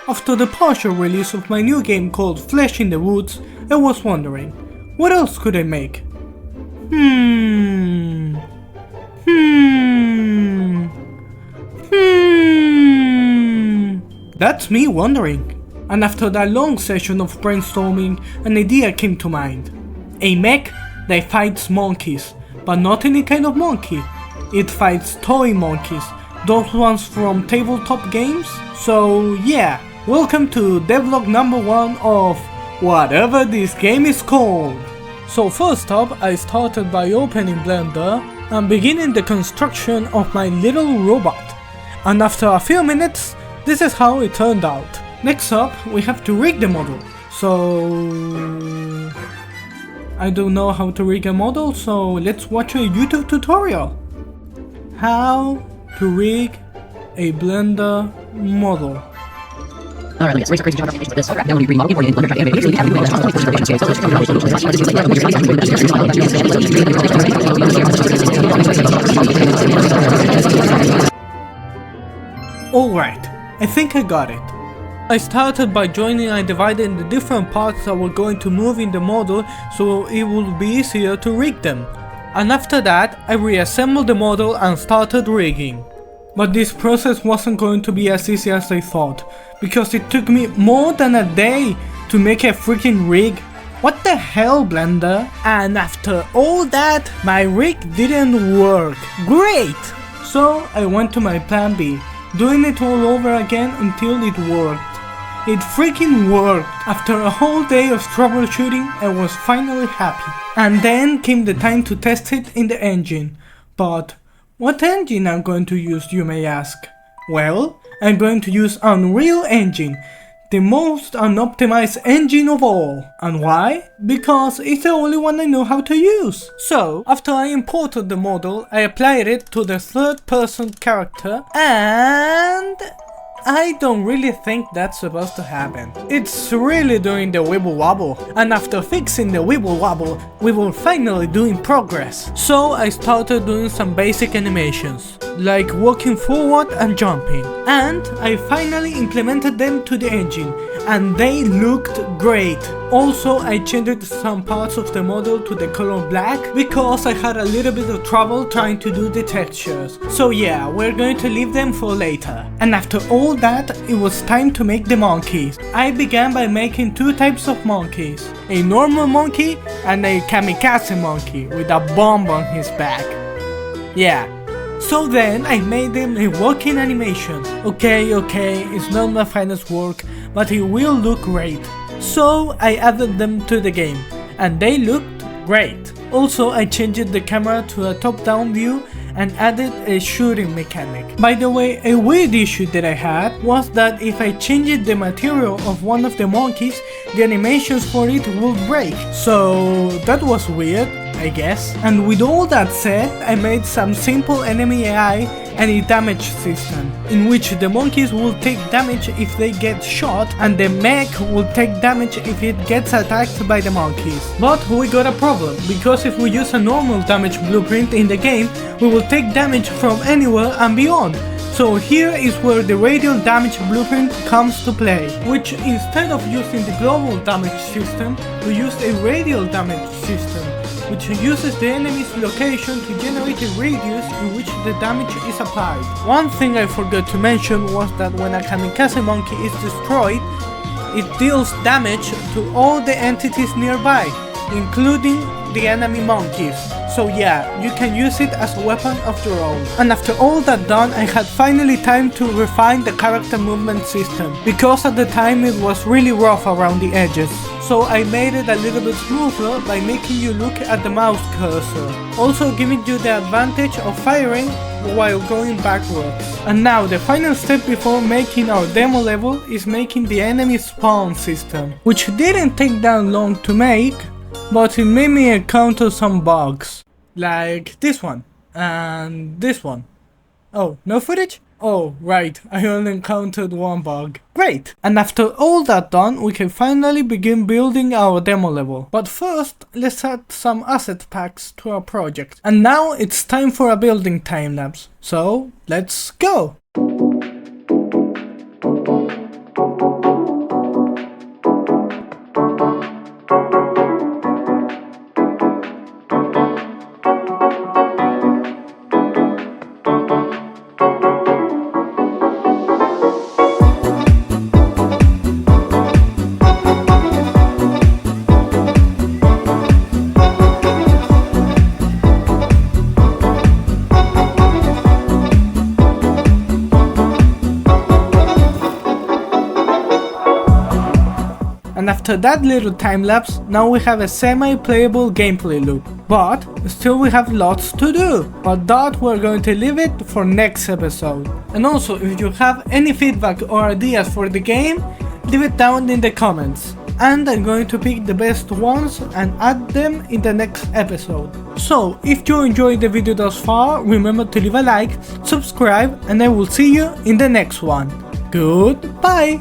After the partial release of my new game called Flesh in the Woods, I was wondering, what else could I make? That's me wondering. And after that long session of brainstorming, an idea came to mind. A mech that fights monkeys, but not any kind of monkey. It fights toy monkeys, those ones from tabletop games. So yeah, welcome to devlog number 1 of whatever this game is called. So first up, I started by opening Blender and beginning the construction of my little robot. And after a few minutes, this is how it turned out. Next up, we have to rig the model. So I don't know how to rig a model, so let's watch a YouTube tutorial. How to rig a Blender model. Alright, let's raise a crazy job with this. Now when you remodel or you Blender, try to animate Alright, I think I got it. I started by joining and dividing the different parts that were going to move in the model so it would be easier to rig them. And after that, I reassembled the model and started rigging. But this process wasn't going to be as easy as I thought, because it took me more than a day to make a freaking rig. What the hell, Blender? And after all that, my rig didn't work. Great! So I went to my plan B, doing it all over again until it worked. It freaking worked! After a whole day of troubleshooting, I was finally happy. And then came the time to test it in the engine. But what engine I'm going to use, you may ask? Well, I'm going to use Unreal Engine, the most unoptimized engine of all. And why? Because it's the only one I know how to use. So, after I imported the model, I applied it to the third person character and I don't really think that's supposed to happen. It's really doing the wibble wobble, and after fixing the wibble wobble, we were finally doing progress. So I started doing some basic animations, like walking forward and jumping, and I finally implemented them to the engine, and they looked great. Also, I changed some parts of the model to the color black because I had a little bit of trouble trying to do the textures. So yeah, we're going to leave them for later. And after all that, it was time to make the monkeys. I began by making two types of monkeys, a normal monkey and a kamikaze monkey with a bomb on his back. Yeah. So then I made them a walking animation. Okay, it's not my finest work, but it will look great. So I added them to the game, and they looked great. Also, I changed the camera to a top-down view and added a shooting mechanic. By the way, a weird issue that I had was that if I changed the material of one of the monkeys, the animations for it would break. So that was weird, I guess. And with all that said, I made some simple enemy AI and a damage system, in which the monkeys will take damage if they get shot, and the mech will take damage if it gets attacked by the monkeys. But we got a problem, because if we use a normal damage blueprint in the game, we will take damage from anywhere and beyond. So here is where the radial damage blueprint comes to play, which instead of using the global damage system, we used a radial damage system, which uses the enemy's location to generate a radius in which the damage is applied. One thing I forgot to mention was that when a kamikaze monkey is destroyed, it deals damage to all the entities nearby, including the enemy monkeys. So yeah, you can use it as a weapon of your own. And after all that done, I had finally time to refine the character movement system, because at the time it was really rough around the edges. So I made it a little bit smoother by making you look at the mouse cursor, also giving you the advantage of firing while going backwards. And now the final step before making our demo level is making the enemy spawn system, which didn't take that long to make, but it made me encounter some bugs, like this one, and this one. Oh, no footage? Oh, right, I only encountered one bug. Great! And after all that done, we can finally begin building our demo level. But first, let's add some asset packs to our project. And now it's time for a building time-lapse. So, let's go! And after that little time lapse, now we have a semi-playable gameplay loop. But still we have lots to do. But that we're going to leave it for next episode. And also, if you have any feedback or ideas for the game, leave it down in the comments. And I'm going to pick the best ones and add them in the next episode. So, if you enjoyed the video thus far, remember to leave a like, subscribe, and I will see you in the next one. Goodbye!